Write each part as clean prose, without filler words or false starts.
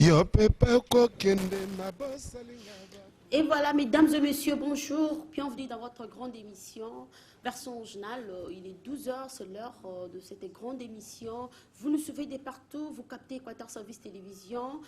Et voilà, mesdames et messieurs, bonjour. Bienvenue dans votre grande émission, version originale. Il est 12h, c'est l'heure de cette grande émission. Vous nous suivez de partout, vous captez Équateur Service Télévision.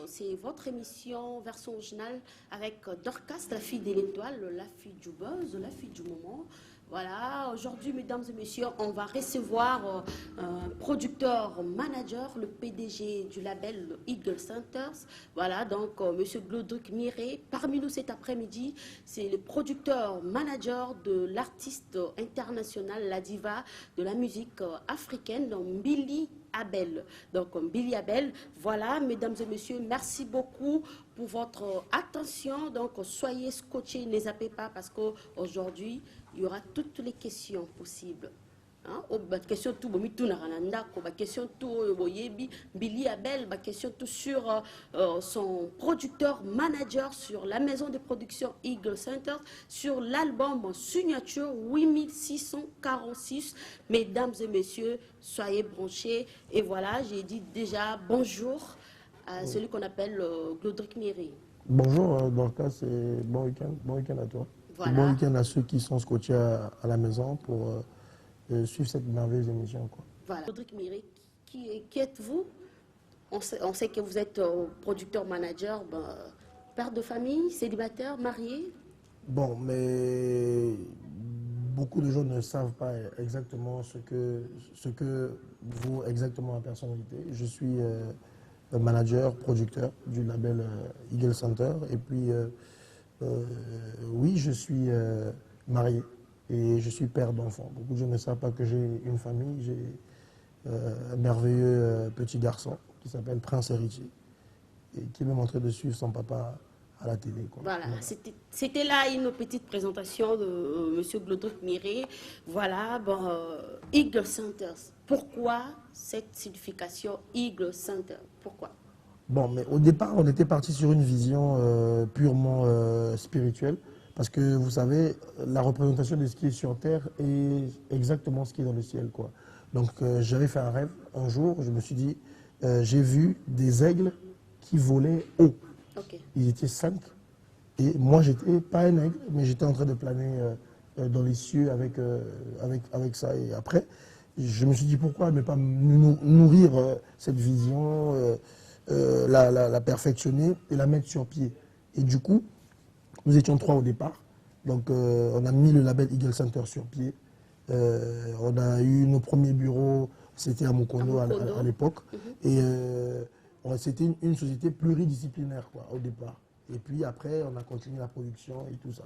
C'est votre émission, version originale, avec Dorcas, la fille de l'étoile, la fille du buzz, la fille du moment. Voilà, aujourd'hui, mesdames et messieurs, on va recevoir un producteur manager, le PDG du label Eagle Centers. Voilà, donc monsieur Glodric Miré, parmi nous cet après-midi, c'est le producteur manager de l'artiste international, la diva de la musique africaine, donc Billy Abel. Donc Billy Abel, voilà, mesdames et messieurs, merci beaucoup pour votre attention. Donc soyez scotchés, ne zappez pas parce qu'aujourd'hui, il y aura toutes les questions possibles. Question tout question tout Billy Abel, question tout sur son producteur manager sur la maison de production Eagle Center sur l'album signature 8646. Mesdames et messieurs, soyez branchés. Et voilà, j'ai dit déjà bonjour à celui qu'on appelle Glodric Miré. Bonjour Dorcas et bon week-end à toi. Voilà. Et bon week-end à ceux qui sont scotchés à la maison pour suivre cette merveilleuse émission. Quoi. Voilà. Glodric Miré, qui êtes-vous? On sait que vous êtes producteur manager, père de famille, célibataire, marié. Bon, mais beaucoup de gens ne savent pas exactement ce que vaut exactement la personnalité. Je suis manager, producteur du label Eagle Center. Et puis, oui, je suis marié et je suis père d'enfants. Beaucoup de gens ne savent pas que j'ai une famille. J'ai un merveilleux petit garçon qui s'appelle Prince Héritier et qui est même en train de suivre son papa à la télé. Quoi. Voilà, c'était là une petite présentation de monsieur Glodric Miré. Voilà, Eagle Centers. Pourquoi cette signification Eagle Center? Pourquoi? Bon, mais au départ, on était parti sur une vision purement spirituelle. Parce que vous savez, la représentation de ce qui est sur Terre est exactement ce qui est dans le ciel. Quoi. Donc j'avais fait un rêve. Un jour, je me suis dit, j'ai vu des aigles qui volaient haut. Okay. Ils étaient 5. Et moi, j'étais pas un aigle, mais j'étais en train de planer dans les cieux avec ça. Et après, je me suis dit, pourquoi ne pas nourrir cette vision, la perfectionner et la mettre sur pied. Et du coup, nous étions 3 au départ. Donc, on a mis le label Eagle Center sur pied. On a eu nos premiers bureaux, c'était à Mukono à l'époque. Et c'était une société pluridisciplinaire quoi, au départ. Et puis après, on a continué la production et tout ça.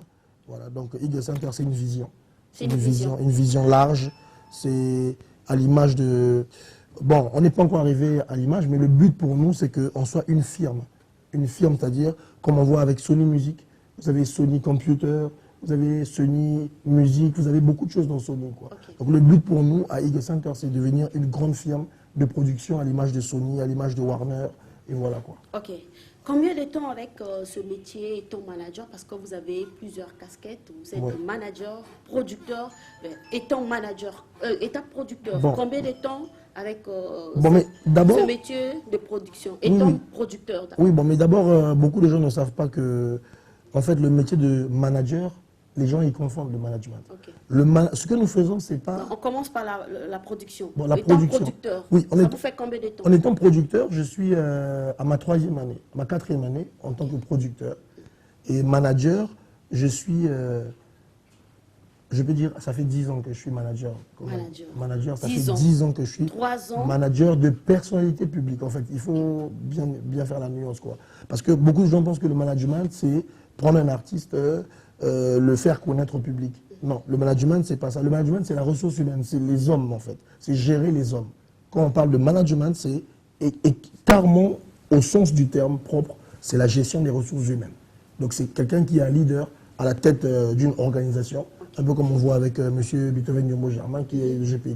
Voilà, donc Eagle Center, c'est une vision. C'est une vision large. C'est à l'image de... Bon, on n'est pas encore arrivé à l'image, mais le but pour nous, c'est qu'on soit une firme. Une firme, c'est-à-dire, comme on voit avec Sony Music, vous avez Sony Computer, vous avez Sony Music, vous avez beaucoup de choses dans Sony. Quoi. Okay. Donc le but pour nous, à Eagle Center, c'est de devenir une grande firme de production à l'image de Sony, à l'image de Warner, et voilà quoi. Ok. Combien de temps avec ce métier étant manager? Parce que vous avez plusieurs casquettes. Vous êtes manager, producteur, étant manager, étant producteur. Bon. Combien de temps avec ce métier de production, étant producteur? Oui, bon, mais d'abord, beaucoup de gens ne savent pas que, en fait, le métier de manager, les gens ils confondent le management. Okay. Ce que nous faisons, c'est pas... On commence par la production. Bon, la production. Producteur, oui, ça vous fait combien de temps? En étant producteur, je suis à ma 3e année, ma 4e année en tant que producteur. Et manager, je suis... je peux dire, ça fait 10 ans que je suis manager. Manager, ça fait 10 ans que je suis 3 ans. Manager de personnalité publique. En fait, il faut bien faire la nuance. Quoi. Parce que beaucoup de gens pensent que le management, c'est prendre un artiste, le faire connaître au public. Non, le management, c'est pas ça. Le management, c'est la ressource humaine, c'est les hommes, en fait. C'est gérer les hommes. Quand on parle de management, c'est carrément, au sens du terme propre, c'est la gestion des ressources humaines. Donc, c'est quelqu'un qui est un leader à la tête d'une organisation un peu comme on voit avec M. Beethoven Yombo Germain, qui est le GPY.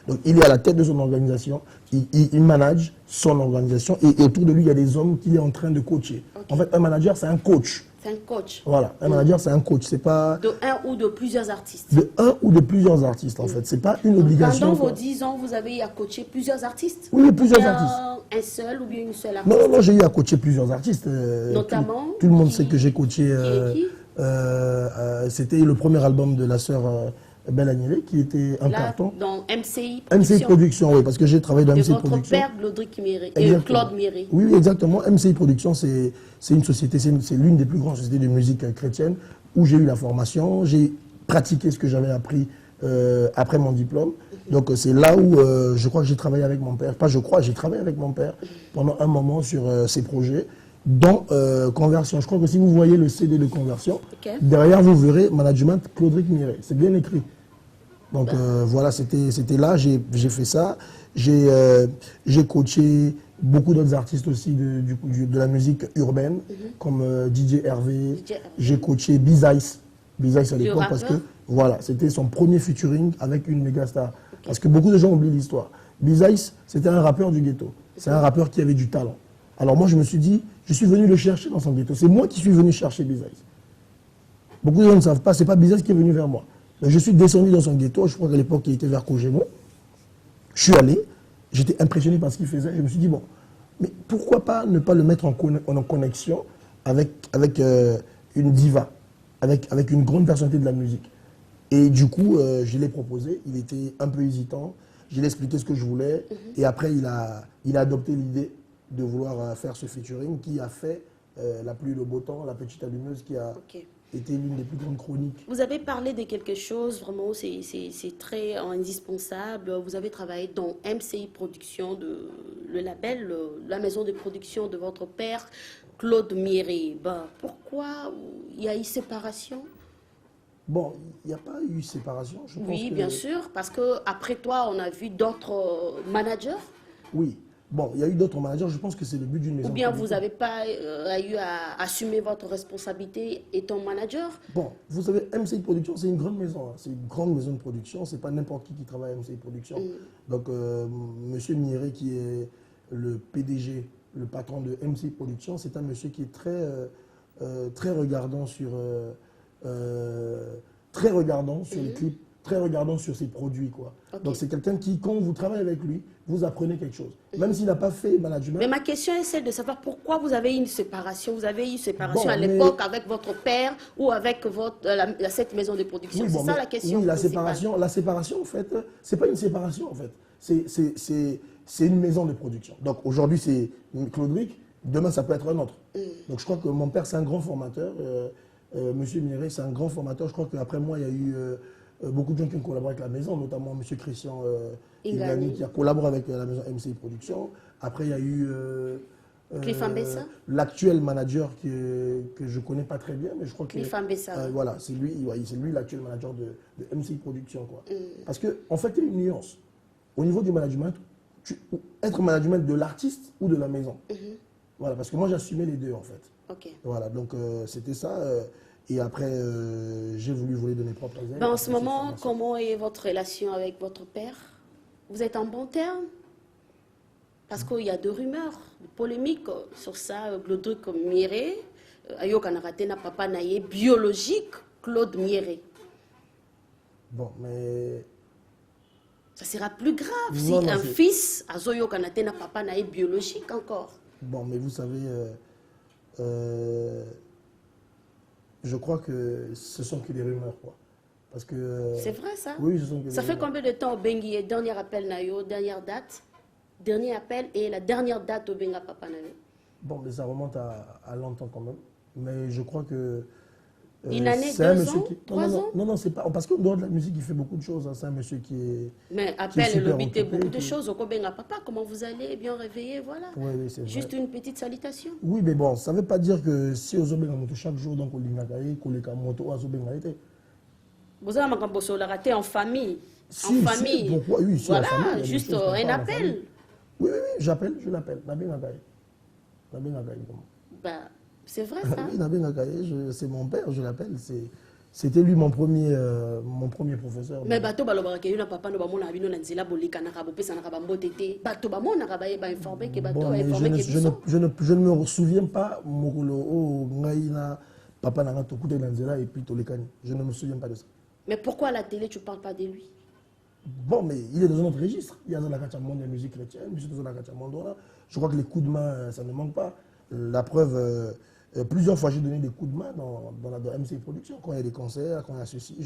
Donc il est à la tête de son organisation, il manage son organisation, et autour de lui, il y a des hommes qu'il est en train de coacher. En fait, un manager, c'est un coach. C'est un coach. Voilà, un manager, c'est un coach. C'est pas... De un ou de plusieurs artistes. De un ou de plusieurs artistes, en fait. C'est pas une obligation. Pendant vos 10 ans, vous avez eu à coacher plusieurs artistes? Oui, plusieurs Ou bien artistes. un seul ou bien une seule artiste? Non, j'ai eu à coacher plusieurs artistes. Notamment tout le monde sait que j'ai coaché. Qui C'était le premier album de la sœur Belle Agnelé, qui était un Là, carton. dans MCI Production. MCI Production, oui, parce que j'ai travaillé dans De MCI votre Production. père, Claude Méré. Exactement. Claude Méré. Oui, oui, exactement. MCI Production, c'est une société, c'est l'une des plus grandes sociétés de musique chrétienne où j'ai eu la formation, j'ai pratiqué ce que j'avais appris après mon diplôme. Donc c'est là où je crois que j'ai travaillé avec mon père. Pas je crois, j'ai travaillé avec mon père pendant un moment sur ces projets, dont Conversion. Je crois que si vous voyez le CD de Conversion, derrière vous verrez Management Claude Méré. C'est bien écrit. Donc voilà, c'était là, j'ai fait ça. J'ai coaché beaucoup d'autres artistes aussi de la musique urbaine, comme DJ Hervé. J'ai coaché Bizice à l'époque, parce que voilà, c'était son premier featuring avec une méga star. Parce que beaucoup de gens oublient l'histoire. Bizice, c'était un rappeur du ghetto. C'est un rappeur qui avait du talent. Alors moi, je me suis dit, je suis venu le chercher dans son ghetto. C'est moi qui suis venu chercher Bizice. Beaucoup de gens ne savent pas, c'est pas Bizice qui est venu vers moi. Donc, je suis descendu dans son ghetto, je crois qu'à l'époque, il était vers Kojemo. Je suis allé, j'étais impressionné par ce qu'il faisait. Je me suis dit, bon, mais pourquoi pas ne pas le mettre en connexion avec une diva, avec une grande personnalité de la musique. Et du coup, je l'ai proposé, il était un peu hésitant, je lui ai expliqué ce que je voulais, et après, il a adopté l'idée de vouloir faire ce featuring qui a fait la pluie, le beau temps, la petite allumeuse qui a... était l'une des plus grandes chroniques. Vous avez parlé de quelque chose, vraiment, c'est très indispensable. Vous avez travaillé dans MCI Production, le label, la maison de production de votre père, Claude Méré. Ben, pourquoi il y a eu séparation? Bon, il n'y a pas eu séparation, je pense. Oui, bien sûr, parce qu'après toi, on a vu d'autres managers. Oui. Bon, il y a eu d'autres managers, je pense que c'est le but d'une maison. Ou bien vous n'avez pas eu à assumer votre responsabilité étant manager? Bon, vous savez, MCI Production, c'est une grande maison. Hein. C'est une grande maison de production. Ce n'est pas n'importe qui travaille à MCI Production. Donc, monsieur Mieré, qui est le PDG, le patron de MCI Production, c'est un monsieur qui est très regardant sur les clips, très regardant sur ses produits, quoi. Donc c'est quelqu'un qui, quand vous travaillez avec lui, vous apprenez quelque chose. Même s'il n'a pas fait management. Mais ma question est celle de savoir pourquoi vous avez eu une séparation. Vous avez eu une séparation à l'époque avec votre père ou avec cette maison de production. Oui, c'est ça la question. Oui, la séparation, en fait, c'est pas une séparation, en fait. C'est une maison de production. Donc aujourd'hui, c'est Claude, demain, ça peut être un autre. Donc je crois que mon père, c'est un grand formateur. Monsieur Mieré, c'est un grand formateur. Je crois qu'après moi, il y a eu beaucoup de gens qui ont collaboré avec la maison, notamment monsieur Christian Ingani, qui a collaboré avec la maison MCI Production. Après, il y a eu l'actuel manager que je ne connais pas très bien, mais je crois que... voilà, c'est lui l'actuel manager de MCI Production, quoi. Parce qu'en fait, il y a une nuance. Au niveau du management, être management de l'artiste ou de la maison. Voilà, parce que moi, j'assumais les deux, en fait. Voilà, donc c'était ça. Et après, j'ai voulu vous les donner propres. En ce moment, comment est votre relation avec votre père? Vous êtes en bon terme? Parce qu'il y a des rumeurs, des polémiques sur ça. Claude Méré, Ayo Kanarate n'a papa naïe biologique, Claude Méré. Bon, mais... Ça sera plus grave si un fils, Azoyo Kanate n'a papa naïe biologique encore. Bon, mais vous savez... je crois que ce sont que des rumeurs, quoi. Parce que... C'est vrai, ça? Oui, ce sont que des Ça fait rumeurs. combien de temps au Bengi? Dernier appel Nayo, dernière date? Dernier appel et la dernière date au Benga Papa Nayo? Bon, mais ça remonte à longtemps quand même. Mais je crois que... Une année, 2 ans, 3 ans? Non, c'est pas... Parce qu'en dehors de la musique, il fait beaucoup de choses. Hein. C'est un monsieur qui est... Mais appel et l'obité, beaucoup de choses. Au Benga Papa, comment vous allez? Bien réveillé, voilà. Oui, c'est vrai. Juste une petite salutation. Oui, mais bon, ça ne veut pas dire que si aux Benga moto chaque jour, donc au Lingakaye, qu'on les moto aux Benga été. Vous avez un raté en famille. Si, en famille. Si, pourquoi? Oui, si, voilà, en famille, juste un appel. Oui, je l'appelle. Nabengakaye. Nabengakaye, comment? Bah, c'est vrai ça. Oui, Nabengakaye, c'est mon père, je l'appelle. C'était lui mon premier professeur. Mais bateau balobara ke yuna papa no bamona bino na nzela bolika na kabo pesa na kaba mbotete bateau bamona kaba ba informer que bateau Bon, ba mais informer que biso. je ne me souviens pas mokolo o ngai na papa na ngato kuté na nzela et puis tolekani. Je ne me souviens pas de ça. Mais pourquoi à la télé tu parles pas de lui? Bon, mais il est dans un autre registre. Il y a dans la monde de la musique chrétienne, mais dans la monde. Je crois que les coups de main, ça ne manque pas. La preuve, plusieurs fois j'ai donné des coups de main dans MC Productions. Quand il y a des concerts, quand il y a ceci,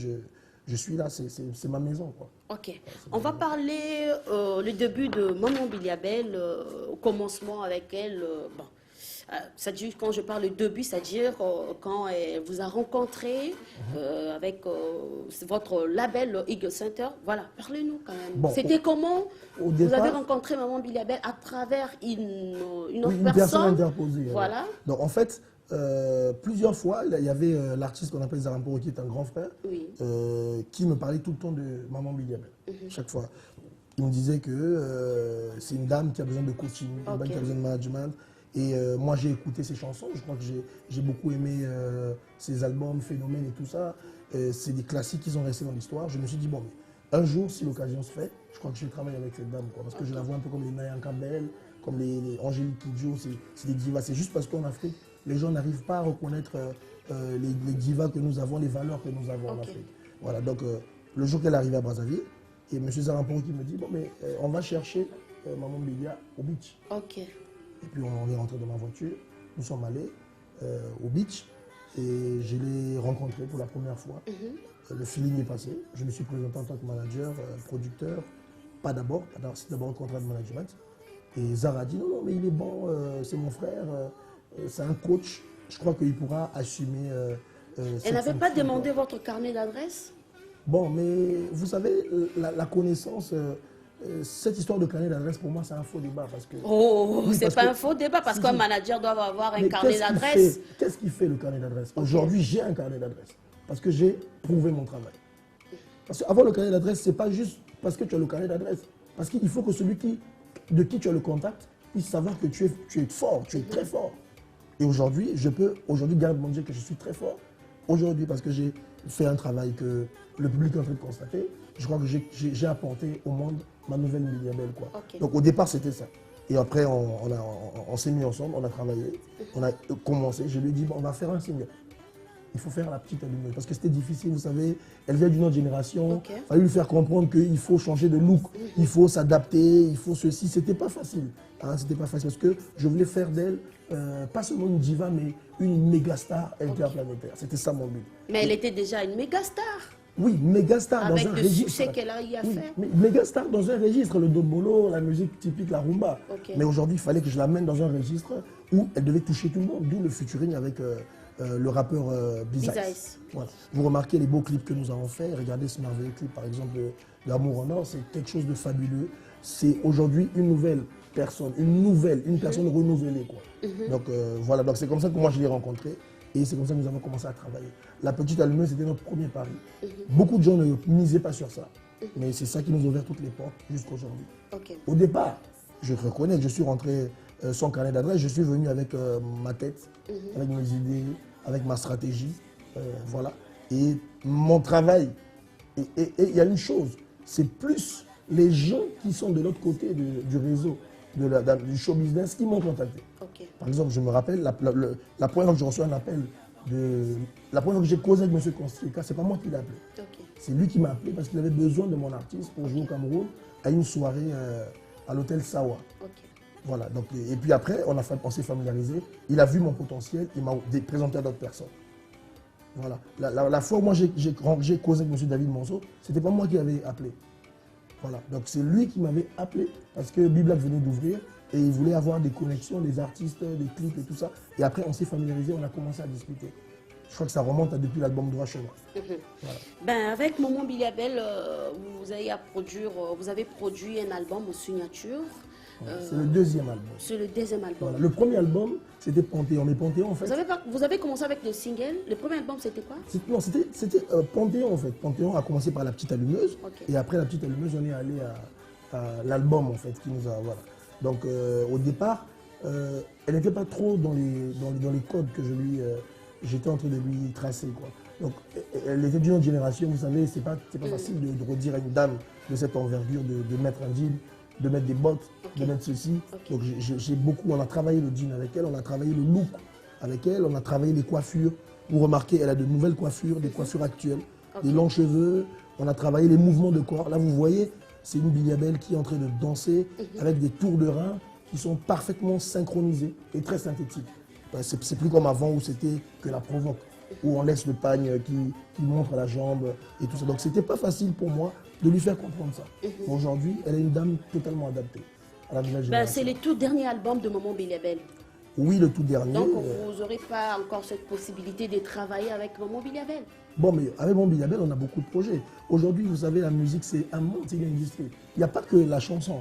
je suis là, c'est ma maison, quoi. Ok. On va parler le début de Maman Biliabel, au commencement avec elle. Bon. C'est-à-dire, quand je parle de début, c'est-à-dire quand elle vous a rencontré avec votre label Eagle Center. Voilà, parlez-nous quand même. Bon, c'était comment vous départ, avez rencontré Maman Biliabel à travers une autre une personne personne interposée. Voilà. Donc en fait, plusieurs fois, il y avait l'artiste qu'on appelle Zaramporo, qui est un grand frère, Oui. qui me parlait tout le temps de Maman Biliabel. Chaque fois. Il me disait que c'est une dame qui a besoin de coaching, une dame qui a besoin de management. Et moi, j'ai écouté ses chansons. Je crois que j'ai beaucoup aimé ses albums, Phénomène et tout ça. C'est des classiques qui sont restés dans l'histoire. Je me suis dit, bon, mais un jour, si l'occasion se fait, je crois que je vais travailler avec cette dame. Quoi, parce que je la vois un peu comme les Nayan Campbell, comme les Angélique Kidjo. C'est des divas. C'est juste parce qu'en Afrique, les gens n'arrivent pas à reconnaître les divas que nous avons, les valeurs que nous avons en Afrique. Voilà, donc le jour qu'elle est arrivée à Brazzaville, et M. Zaramporo qui me dit, bon, mais on va chercher Maman Bilia au beach. Ok. Et puis on est rentré dans ma voiture, nous sommes allés au beach et je l'ai rencontré pour la première fois. Le feeling est passé, je me suis présenté en tant que manager, producteur, pas d'abord, c'est d'abord un contrat de management. Et Zara a dit non, non, mais il est bon, c'est mon frère, c'est un coach, je crois qu'il pourra assumer. Elle n'avait pas demandé votre carnet d'adresse? Bon, mais vous savez, la connaissance. Cette histoire de carnet d'adresse, pour moi, c'est un faux débat. Parce que, oh, oui, c'est pas un faux débat, parce qu'un manager doit avoir un carnet d'adresse. Qu'est-ce qui fait le carnet d'adresse? Aujourd'hui, j'ai un carnet d'adresse. Parce que j'ai prouvé mon travail. Parce qu'avoir le carnet d'adresse, ce n'est pas juste parce que tu as le carnet d'adresse. Parce qu'il faut que celui de qui tu as le contact puisse savoir que tu es fort, tu es très fort. Et aujourd'hui, je peux dire que je suis très fort. Aujourd'hui, parce que j'ai fait un travail que le public est en train de constater, je crois que j'ai apporté au monde ma nouvelle Biliabel, quoi. Donc au départ, c'était ça. Et après, on s'est mis ensemble, on a travaillé, on a commencé. Je lui ai dit, bon, on va faire un single. Il faut faire la petite allumeuse. Parce que c'était difficile, vous savez, elle vient d'une autre génération. Il fallait lui faire comprendre qu'il faut changer de look, il faut s'adapter, il faut ceci. C'était pas facile. Hein, c'était pas facile parce que je voulais faire d'elle, pas seulement une diva, mais une méga star interplanétaire. C'était ça mon but. Mais elle était déjà une méga star. Oui, méga star dans un registre. Avec le succès qu'elle a eu à faire. Méga star dans un registre, le dombolo, la musique typique, la rumba. Mais aujourd'hui, il fallait que je l'amène dans un registre où elle devait toucher tout le monde, d'où le featuring avec le rappeur Bizaïs. Voilà. Vous remarquez les beaux clips que nous avons faits. Regardez ce merveilleux clip, par exemple, d'Amour en or. C'est quelque chose de fabuleux. C'est aujourd'hui une nouvelle personne, une personne renouvelée, quoi. Donc voilà, donc c'est comme ça que moi je l'ai rencontrée. Et c'est comme ça que nous avons commencé à travailler. La petite allumeuse, c'était notre premier pari. Beaucoup de gens ne misaient pas sur ça. Mais c'est ça qui nous a ouvert toutes les portes jusqu'à aujourd'hui. Au départ, je reconnais que je suis rentré sans carnet d'adresse. Je suis venu avec ma tête, avec mes idées, avec ma stratégie. Voilà. Et mon travail. Et il y a une chose, c'est plus les gens qui sont de l'autre côté du réseau, du show business, qui m'ont contacté. Par exemple, je me rappelle, la première fois que je reçois un appel, la première fois que j'ai causé avec M. Constrika, ce n'est pas moi qui l'ai appelé. C'est lui qui m'a appelé parce qu'il avait besoin de mon artiste pour jouer au Cameroun à une soirée à l'hôtel Sawa. Voilà, donc, et puis après, on s'est familiarisé. Il a vu mon potentiel, il m'a présenté à d'autres personnes. Voilà. La fois où moi j'ai causé avec M. David Monceau, ce n'était pas moi qui l'avais appelé. Voilà, donc c'est lui qui m'avait appelé parce que Biblac venait d'ouvrir et il voulait avoir des connexions, des artistes, des clips et tout ça. Et après, on s'est familiarisé, on a commencé à discuter. Je crois que ça remonte à depuis l'album Droit Chemin. Voilà. Ben, avec Maman Biliabel, vous avez produit un album en signature. C'est le deuxième album. C'est le deuxième album. Voilà. Le premier album, c'était Panthéon. Mais Panthéon, en fait... Vous avez commencé avec le single. Le premier album, c'était quoi? Non, c'était Panthéon, en fait. Panthéon a commencé par La Petite Allumeuse. Et après La Petite Allumeuse, on est allé à l'album, en fait, qui nous a... Voilà. Donc, au départ, elle n'était pas trop dans les codes que j'étais en train de lui tracer, quoi. Donc, elle était d'une autre génération, vous savez, c'est pas facile de redire à une dame de cette envergure de mettre un jean, de mettre des bottes, de mettre ceci. Donc, j'ai beaucoup, on a travaillé le jean avec elle, on a travaillé le look avec elle, on a travaillé les coiffures. Vous remarquez, elle a de nouvelles coiffures, des coiffures actuelles, des longs cheveux, on a travaillé les mouvements de corps. Là, vous voyez, c'est une Billy Abel qui est en train de danser avec des tours de rein qui sont parfaitement synchronisés et très synthétiques. C'est plus comme avant où c'était que la provoque, où on laisse le pagne qui montre la jambe et tout ça. Donc c'était pas facile pour moi de lui faire comprendre ça. Aujourd'hui, elle est une dame totalement adaptée à la nouvelle génération. C'est le tout dernier album de Maman Billy Abel. Oui, le tout dernier. Donc vous n'aurez pas encore cette possibilité de travailler avec Maman Billy Abel. Bon, mais avec Maman Billy Abel, on a beaucoup de projets. Aujourd'hui, vous savez, la musique, c'est un monde, c'est une industrie. Il n'y a pas que la chanson.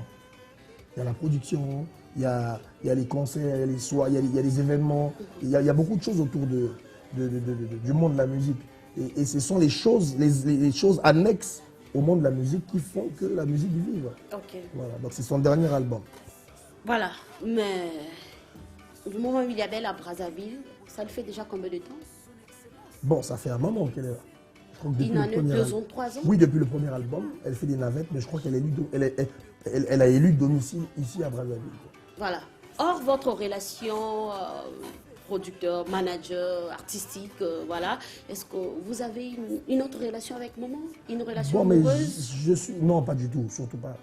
Il y a la production, il y a les concerts, il y a les soirées, il y a les événements. Il y a beaucoup de choses autour du monde de la musique. Et ce sont les choses annexes au monde de la musique qui font que la musique vive. Ok. Voilà, donc c'est son dernier album. Voilà, mais Maman Billy Abel à Brazzaville, ça le fait déjà combien de temps? Bon, ça fait un moment qu'elle est là. Je crois que depuis Il en le a premier 2 ans, 3 ans? Oui, depuis le premier album, elle fait des navettes, mais je crois qu'elle elle a élu domicile ici à Brazzaville. Voilà. Or, votre relation producteur, manager, artistique, voilà, est-ce que vous avez une autre relation avec Maman? Une relation Bon, mais amoureuse? je suis... Non, pas du tout, surtout pas.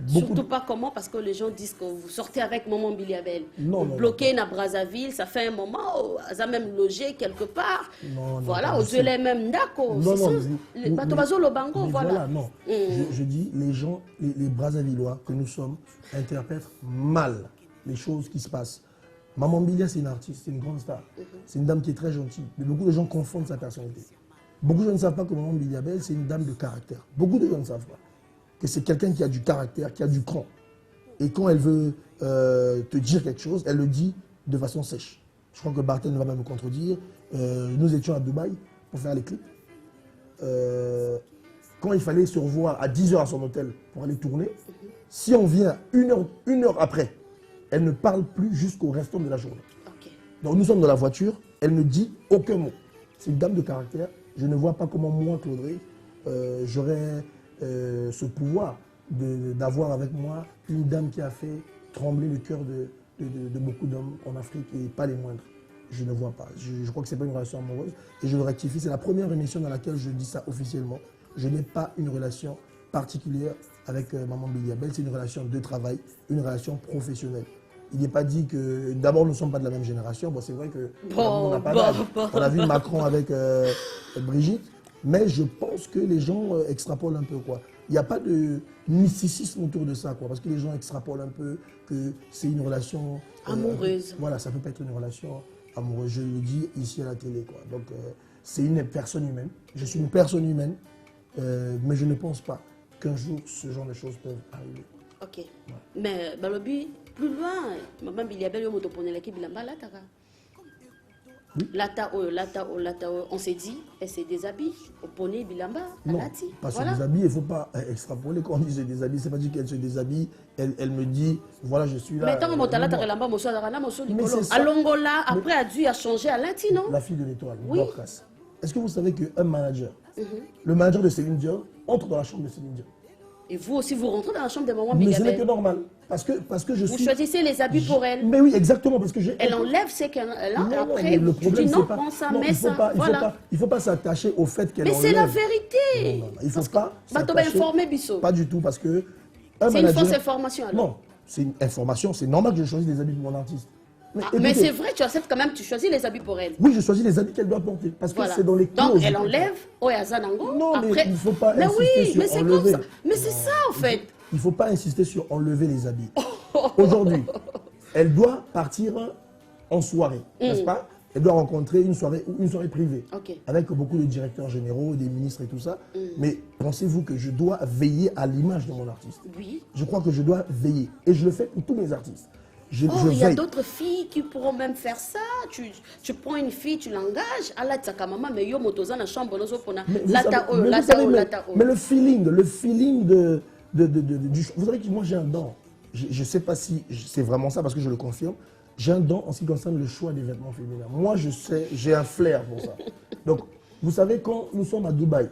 Surtout pas comment, parce que les gens disent que vous sortez avec Maman Billy Abel. Non, vous non, bloquez à Brazzaville, ça fait un moment, vous avez même logé quelque part. Non, non, voilà, pas aux possible. yeux même d'accord. Non, non, Batobazo Lobango, mais voilà. non. Je dis, les gens, les Brazzavillois que nous sommes, interprètent mal les choses qui se passent. Maman Billy, c'est une artiste, c'est une grande star. C'est une dame qui est très gentille. Mais beaucoup de gens confondent sa personnalité. Beaucoup de gens ne savent pas que Maman Billy Abel, c'est une dame de caractère. Beaucoup de gens ne savent pas que c'est quelqu'un qui a du caractère, qui a du cran. Et quand elle veut te dire quelque chose, elle le dit de façon sèche. Je crois que Barthen va même me contredire. Nous étions à Dubaï pour faire les clips. Quand il fallait se revoir à 10h à son hôtel pour aller tourner, si on vient une heure après, elle ne parle plus jusqu'au restant de la journée. Okay. Donc nous sommes dans la voiture, elle ne dit aucun mot. C'est une dame de caractère. Je ne vois pas comment moi, Claudry, j'aurais ce pouvoir d'avoir avec moi une dame qui a fait trembler le cœur de beaucoup d'hommes en Afrique et pas les moindres. Je ne vois pas. Je crois que ce n'est pas une relation amoureuse et je le rectifie. C'est la première émission dans laquelle je dis ça officiellement. Je n'ai pas une relation particulière avec Maman Billy Abel. C'est une relation de travail, une relation professionnelle. Il n'est pas dit que... D'abord, nous ne sommes pas de la même génération. Bon, c'est vrai qu'on n'a pas d'âge. On a vu Macron avec Brigitte. Mais je pense que les gens extrapolent un peu, quoi. Il n'y a pas de mysticisme autour de ça, quoi. Parce que les gens extrapolent un peu que c'est une relation... amoureuse. Voilà, ça ne peut pas être une relation amoureuse. Je le dis ici à la télé, quoi. Donc, c'est une personne humaine. Je suis une personne humaine. Mais je ne pense pas qu'un jour, ce genre de choses peuvent arriver. Ok. Ouais. Mais Balobi, plus loin, Maman Billy Abel, oui. On s'est dit, elle s'est déshabillée, au poney Bilamba, non, Lati. Pas se déshabiller, il ne faut pas extrapoler. Quand on dit se déshabille, c'est pas dit qu'elle se déshabille, elle me dit, voilà, je suis là. Mais tant que Motala Tarelamba, Alongola, après a dû changer à Lati, non? La fille de l'étoile, oui. Dorcas. Est-ce que vous savez qu'un manager, le manager de Céline Dion, entre dans la chambre de Céline Dion? Et vous aussi, vous rentrez dans la chambre de Maman Billy Abel? Mais ce n'est que normal. Parce que je vous choisissez les habits pour elle. Mais oui, exactement. Parce que elle enlève ce qu'elle a. Après, le problème, tu dis non, prends ça, mets ça. Il ne faut pas s'attacher au fait qu'elle enlève. Mais c'est la vérité. Non, il ne faut pas s'attacher. Pas du tout, parce que... C'est une fausse information, alors. Non, c'est une information. C'est normal que je choisisse des habits pour mon artiste. Mais c'est vrai, tu acceptes quand même, tu choisis les habits pour elle. Oui, je choisis les habits qu'elle doit porter. Parce que c'est dans les clauses. Donc elle enlève, non, mais il ne faut pas insister sur mais c'est enlever. Comme ça. Mais c'est ça, en fait. Il ne faut pas insister sur enlever les habits. Aujourd'hui, elle doit partir en soirée, n'est-ce pas? Elle doit rencontrer une soirée privée, avec beaucoup de directeurs généraux, des ministres et tout ça. Mais pensez-vous que je dois veiller à l'image de mon artiste? Oui. Je crois que je dois veiller. Et je le fais pour tous mes artistes. Il y a d'autres filles qui pourront même faire ça. Tu prends une fille, tu l'engages. Mais le feeling vous savez que moi j'ai un don. Je ne sais pas si c'est vraiment ça parce que je le confirme. J'ai un don en ce qui concerne le choix des vêtements féminins. Moi, j'ai un flair pour ça. Donc, Vous savez, quand nous sommes à Dubaï,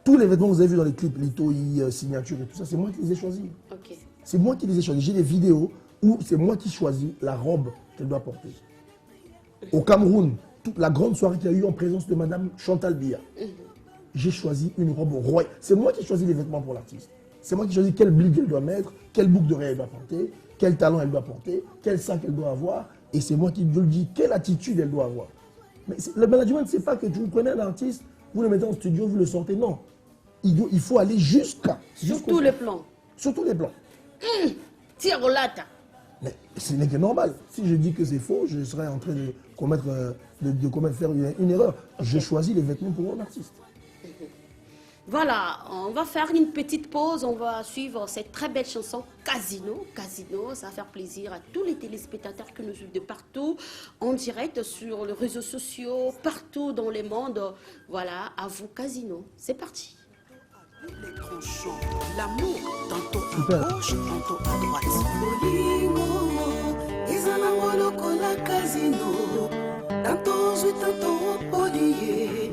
tous les vêtements que vous avez vus dans les clips, les toys, signatures et tout ça, c'est moi qui les ai choisis. Ok. C'est moi qui les ai choisis. J'ai des vidéos où c'est moi qui choisis la robe qu'elle doit porter. Au Cameroun, toute la grande soirée qu'il y a eu en présence de Madame Chantal Biya, j'ai choisi une robe royale. C'est moi qui choisis les vêtements pour l'artiste. C'est moi qui choisis quel bling elle doit mettre, quelle boucle d'oreille elle doit porter, quel talon elle doit porter, quel sac elle doit avoir. Et c'est moi qui lui dis quelle attitude elle doit avoir. Mais le management, c'est pas que vous prenez un artiste, vous le mettez en studio, vous le sortez. Non. Il faut aller jusqu'à... Sur tous les plans. Sur tous les plans. Tire au lata. Mais ce n'est que normal. Si je dis que c'est faux, je serais en train de commettre, faire une erreur. Je choisis les vêtements pour mon artiste. Voilà, on va faire une petite pause, on va suivre cette très belle chanson Casino. Casino, ça va faire plaisir à tous les téléspectateurs que nous suivent de partout, en direct sur les réseaux sociaux, partout dans le monde. Voilà, à vous Casino, c'est parti. Les tranchants, l'amour, tantôt Super. à gauche, tantôt à droite. Bolingo, ezala lokola casino. Tantôt ozwi, tantôt opoliye.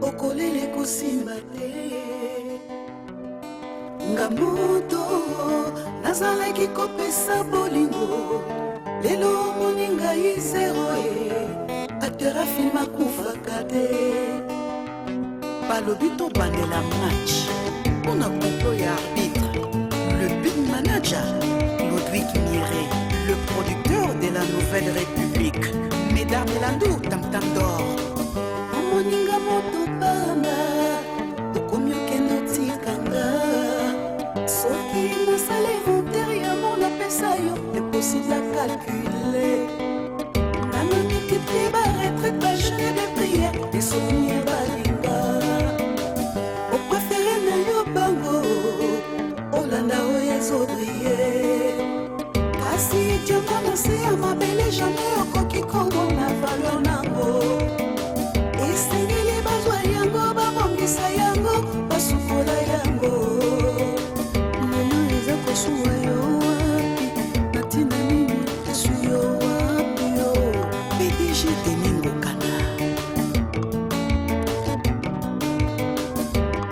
Okolele kosimba te. Nga moto, nazalaki kopesa bolingo. Lelo omoni ngai zero ye. Acteur a film akufaka te. Balobi tobandela match. On a compris arbitre, le big manager, Ludwig Miré, le producteur de la Nouvelle République, Mesdames Landou, Tam Tam d'or. Omoninga moto bana, okomi okende otikanga. Soki nasala inventaire ya mon apesa yo, impossible à calculer. Nanoniki te ba retraite, ba jeûne de prière, des souvenirs balinga. Olanda oyezo briller. Asi dioma nase ya mabele jamais okoki komona valeur nango. Esengeli bazwa yango babongisa yango basukola yango. Lelo eza kosuwa yo wapi natina nini esu yo wapi yo. PDG Deningo Kana.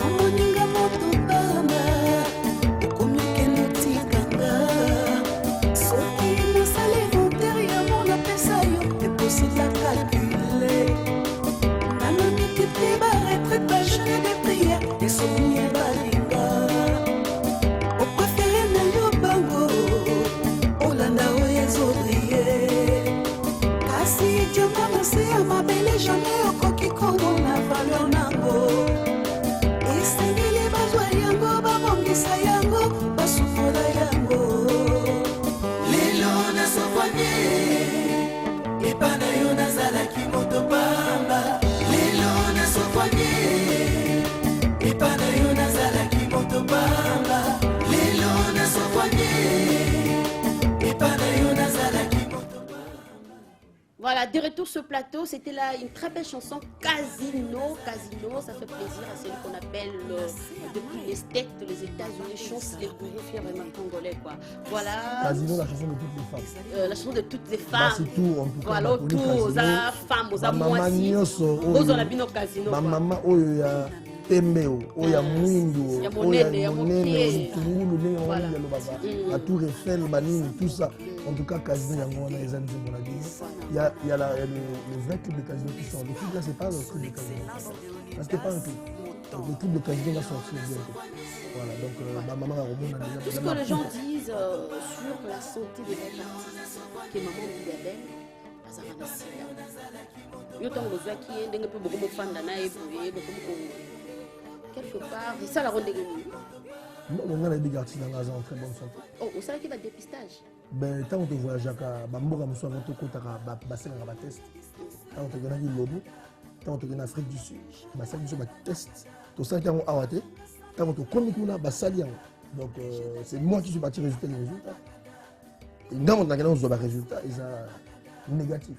Omoninga moto bana. Jamais okoki komona valeur nango. Esengeli bazwa yango babongisa yango basukola yango. Lelo nasofanye epa na yo nazalaki moto pamba. Lelo nasofanye epa na yo nazalaki moto pamba. Lelo nasofanye epa na yo nazalaki moto pamba. Voilà, de retour sur plateau, c'était là une très belle chanson Casino. Casino, ça fait plaisir à celui qu'on appelle depuis les States, les États-Unis, chance les gourous fièrement congolais quoi. Voilà. Casino, la chanson de toutes les femmes. La chanson de toutes les Bah, femmes. c'est tout, en tout cas. Voilà, autour, aux femmes, aux amoisies. Aux olabino casino. Ma maman, oyo ya pembe, oyo ya mwindu, ya oyo ya monene, ya monene, mokie. tungulu, ndenge Voilà. wango yalobaka. La tour Eiffel, banini, tout ça. En tout cas, Casino, yango wana eza nzembo na bino. Il y a le vrai club de Casino qui sort. Le club là, c'est pas le club de Casino. Parce que c'est pas un club. Donc, le club de Casino va sortir bientôt. Voilà, donc ma maman a remonté déjà. Tout ce que les gens disent sur la santé de votre artiste, que maman Bidabel, azalaka na sida. Yo ntango bozwaki ye ndenge mpe bokomofanda na ye boye quelque part esalaka ndenge nini. Non, on a des artistes dans en très bonne santé. Oh, osalaki badépistage. Ben, tant que tu voyageaka, bamboka mosusu avant tokotaka basengaka batest. Tant que tokendaki lobo, tant que tokenda Afrique du Sud, basali biso batest. Tosalaki yango awa te, tant que tokomi kuna basali yango. Donc c'est moi qui suis parti résultat les résultats. Et ntango nakenda kozwa barésultat eza négatif.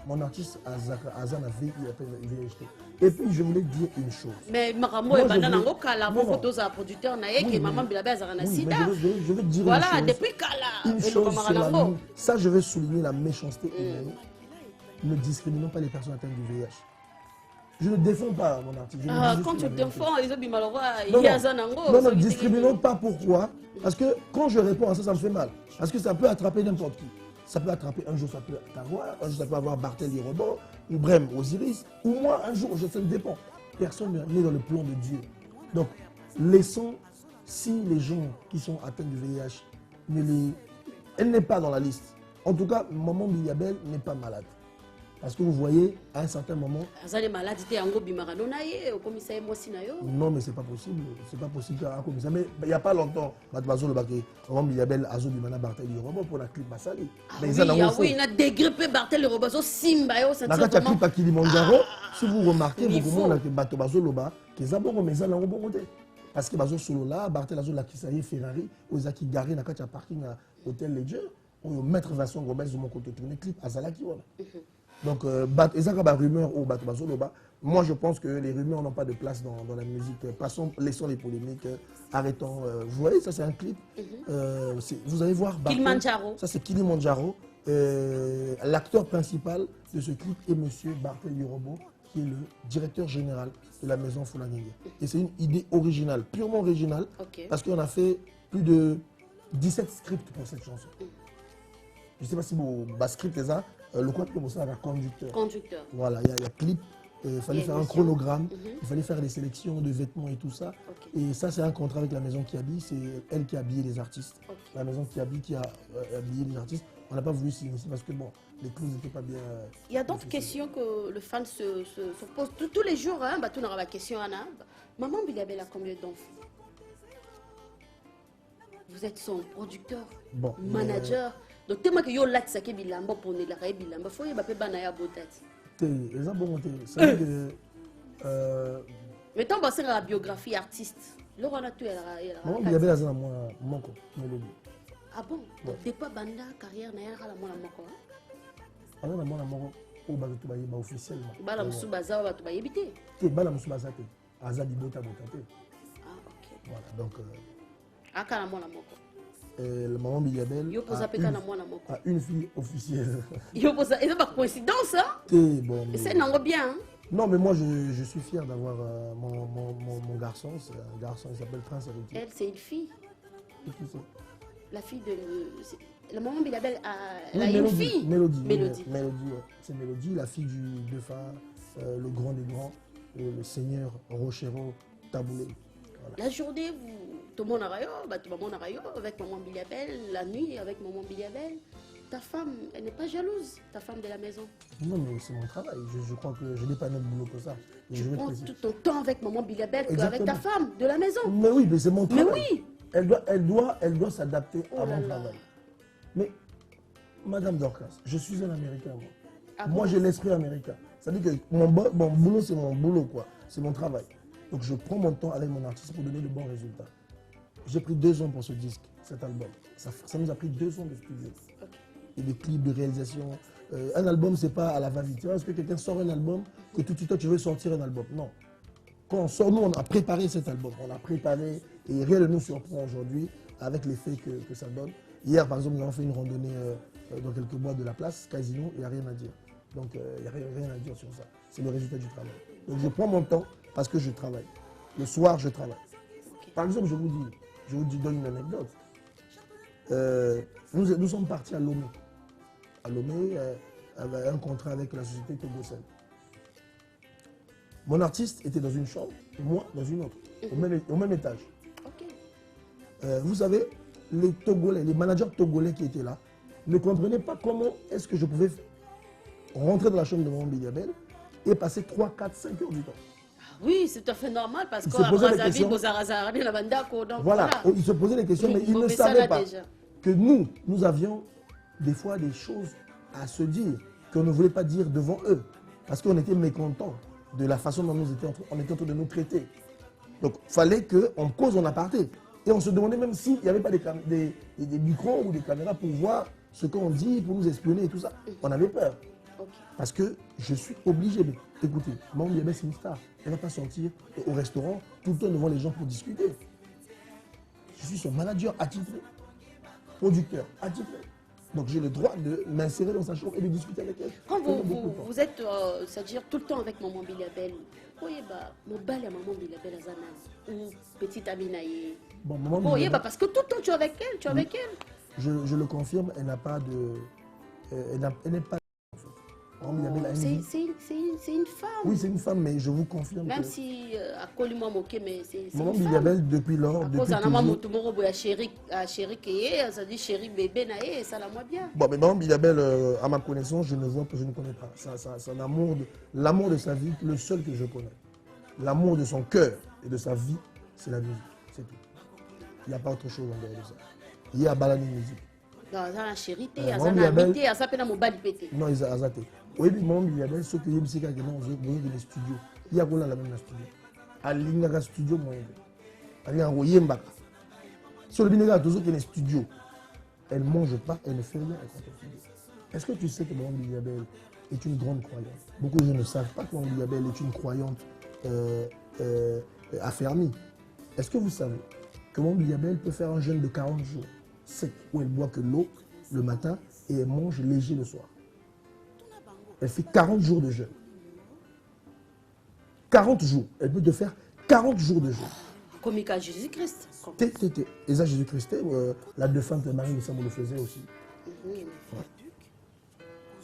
Mon artiste Azana VIHT. Et puis je voulais dire une chose. Mais Maramo et Banda Nango Kala, mon photo à producteur Naye, qui est maman Bilabé Azarana Sida. Je veux dire voilà, une chose. depuis Kala. Une chose sur la, ça, je vais souligner la méchanceté humaine. Ne discriminons pas les personnes atteintes du VIH. je ne défends pas mon artiste. Quand tu défends, ils ont dit malheureux, il non, y a Zanango. non, non, discriminons pas. Pourquoi? Parce que quand je réponds à ça, ça me fait mal. Parce que ça peut attraper n'importe qui. Ça peut attraper, un jour ça peut t'avoir, un jour ça peut avoir Barthélemy Robot, ou Brem Osiris, ou moi un jour, ça dépend. Personne n'est dans le plan de Dieu. Donc, laissons, si les gens qui sont atteints du VIH, elle n'est pas dans la liste. En tout cas, Maman Biliabel n'est pas malade. Parce que vous voyez, à un certain moment... Non, mais c'est pas possible. C'est pas possible comme ça. Mais il n'y a pas longtemps, Maman Biliabel a Bimana Barthélemy Robot pour la clip Massali. Oui, il a dégrippé Barthélemy Robot, Simba, dans la clip à Kilimandjaro, si vous remarquez, vous comprenez que Bato Loba, que Zaboro Mezana Robot. Parce que Bazo Solo là, Barthélemy la Kisaye Ferrari, aux Aki Garé, na Kacha Parking à Hôtel Ledger, ou Maître Vincent Gomez de mon côté tourné clip à Zalaki. Donc, rumeur ou Bato Loba, moi je pense que les rumeurs n'ont pas de place dans la musique. Passons, laissons les polémiques, arrêtons. Vous voyez, ça c'est un clip. Vous allez voir. Kilimandjaro. Ça c'est Kilimandjaro. L'acteur principal de ce clip est monsieur Barthélemy Robot, qui est le directeur général de la maison Foulangue. Et c'est une idée originale, purement originale, parce qu'on a fait plus de 17 scripts pour cette chanson. Je ne sais pas si vous script est ça, le quoi que ça a conducteur. Voilà, il y a clip, il fallait faire un chronogramme, il fallait faire des sélections de vêtements et tout ça. Et ça, c'est un contrat avec la maison qui habille, c'est elle qui a habillé les artistes. La maison qui habille, qui a habillé les artistes. On n'a pas voulu signer ici parce que bon, les clauses n'étaient pas bien. Il y a d'autres questions que le fan se pose tous les jours. Hein, tout n'aura pas de question, Anna. Maman Biliabel a combien d'enfants? Vous êtes son producteur, manager. Donc, tellement que yo là ça qui bilamba pour ne la ré bilamba, faut y baper banaya botati. Les abonnés, ça veut dire que. Mais tant que la biographie artiste, le roi a tout Maman Biliabel a ça moi moko mélodie. Ah bon? Donc, depuis banda carrière n'a rien à la mona moko. Alors la mona moko au bateau baye ba officiellement. Bala musubaza wa bateau baye bité. Te bala musubaza te. Azali bota botate. Ah ok. Voilà donc. Aka la mona moko. La maman Biliabel a une fille officielle. Yo posa, c'est pas coïncidence hein? Bon, c'est non bien. Hein? Non mais moi je suis fier d'avoir mon garçon, c'est un garçon, il s'appelle Prince Héritier. Elle c'est une fille. Et qui c'est? La fille de la maman Biliabel a une fille. Mélodie. C'est Mélodie, la fille du défunt, le grand des grands, le seigneur Rochero Taboulé. Voilà. La journée, tout le monde a rayon, avec maman Biliabel, la nuit avec maman Biliabel. Ta femme, elle n'est pas jalouse, ta femme de la maison. Non, mais c'est mon travail. Je crois que je n'ai pas même boulot que ça. Tu prends tout ton temps avec maman Biliabel qu'avec ta femme de la maison. Mais oui, mais c'est mon travail. Mais oui. Elle doit s'adapter à mon travail. Mais, Madame Dorcas, je suis un Américain, moi. Ah moi, j'ai l'esprit américain. Ça veut dire que mon boulot, c'est mon boulot, quoi. C'est mon travail. Donc, je prends mon temps avec mon artiste pour donner de bons résultats. J'ai pris 2 ans pour ce disque, cet album. Ça nous a pris 2 ans de studio. Et de clips, de réalisation. Un album, c'est pas à la va-vite. Tu vois, est-ce que quelqu'un sort un album, que tout de suite, tu veux sortir un album? Non. Quand on sort, nous, on a préparé cet album. On a préparé, et rien ne nous surprend aujourd'hui avec l'effet que ça donne. Hier, par exemple, nous avons fait une randonnée dans quelques bois de la place, Casino, il n'y a rien à dire. Donc, il n'y a rien à dire sur ça. C'est le résultat du travail. Donc, je prends mon temps parce que je travaille. Le soir, je travaille. Par exemple, je vous donne une anecdote. Nous sommes partis à Lomé. À Lomé, avec un contrat avec la société Togocel. Mon artiste était dans une chambre, et moi dans une autre, au même étage. Vous savez, les Togolais, les managers togolais qui étaient là, ne comprenaient pas comment est-ce que je pouvais rentrer dans la chambre de Maman Biliabel et passer 3, 4, 5 heures du temps. Oui, c'est tout à fait normal parce que voilà, ils se posaient des questions, mais ils ne savaient pas que nous avions des fois des choses à se dire qu'on ne voulait pas dire devant eux parce qu'on était mécontents de la façon dont on était en train de nous traiter. Donc, il fallait qu'on cause en aparté. Et on se demandait même s'il n'y avait pas des micros ou des caméras pour voir ce qu'on dit, pour nous espionner et tout ça. On avait peur. Parce que je suis obligé. Mais écoutez, Maman Biliabel, c'est une star. Elle ne va pas sortir au restaurant tout le temps devant les gens pour discuter. Je suis son manager attitré, producteur attitré. Donc j'ai le droit de m'insérer dans sa chambre et de discuter avec elle. Quand Comme beaucoup de fois. vous êtes, c'est-à-dire tout le temps avec maman Bilabel, mon bal à maman Bilabel à Zanan, ou petite Aminaye. Bon, maman Oui, Bilabel, parce que tout le temps tu es avec elle, tu es avec elle. je le confirme, elle n'a pas de... elle n'est pas... En fait. Maman Bilabel a une vie. C'est une femme. Oui, c'est une femme, mais je vous confirme Même que... si à Colima Moké, mais c'est Maman une femme. Bilabel, depuis lors, depuis Cause toujours... à maman Moutoumoro, à chéri Kéé, ça dit chéri bébé naé, ça la moi bien. Bon, mais Maman Bilabel, à ma connaissance, je ne connais pas. L'amour de sa vie, le seul que je connais. L'amour de son cœur et de sa vie, c'est la musique. C'est tout. Il n'y a pas autre chose en dehors de ça. Il y a Balani musique. Dans la chéri, Maman à Bilabel- Zamité, à Sapena Mobali pété. Non, ils ont azate. Oui, puis Maman Bilabel, ce que je sais, c'est que non, vous avez des studios. Il y a quoi là, la même studio. À l'Ingaga studio, moi, à l'Ingaga. Sur le Binaga, toujours qu'il y a des studios. Elle ne mange pas, elle ne fait rien avec son studio. Est-ce que tu sais que Maman Bilabel est une grande croyante? Beaucoup de gens ne savent pas que Maman Bilabel est une croyante affermie. Est-ce que vous savez que Maman Bilabel peut faire un jeûne de 40 jours sec, où elle boit que l'eau le matin et elle mange léger le soir? Elle fait 40 jours de jeûne. 40 jours. Elle peut te faire 40 jours de jeûne. Comme à Jésus-Christ. Et ça, Jésus-Christ, la défunte Marie Missamo le faisait aussi. Ouais.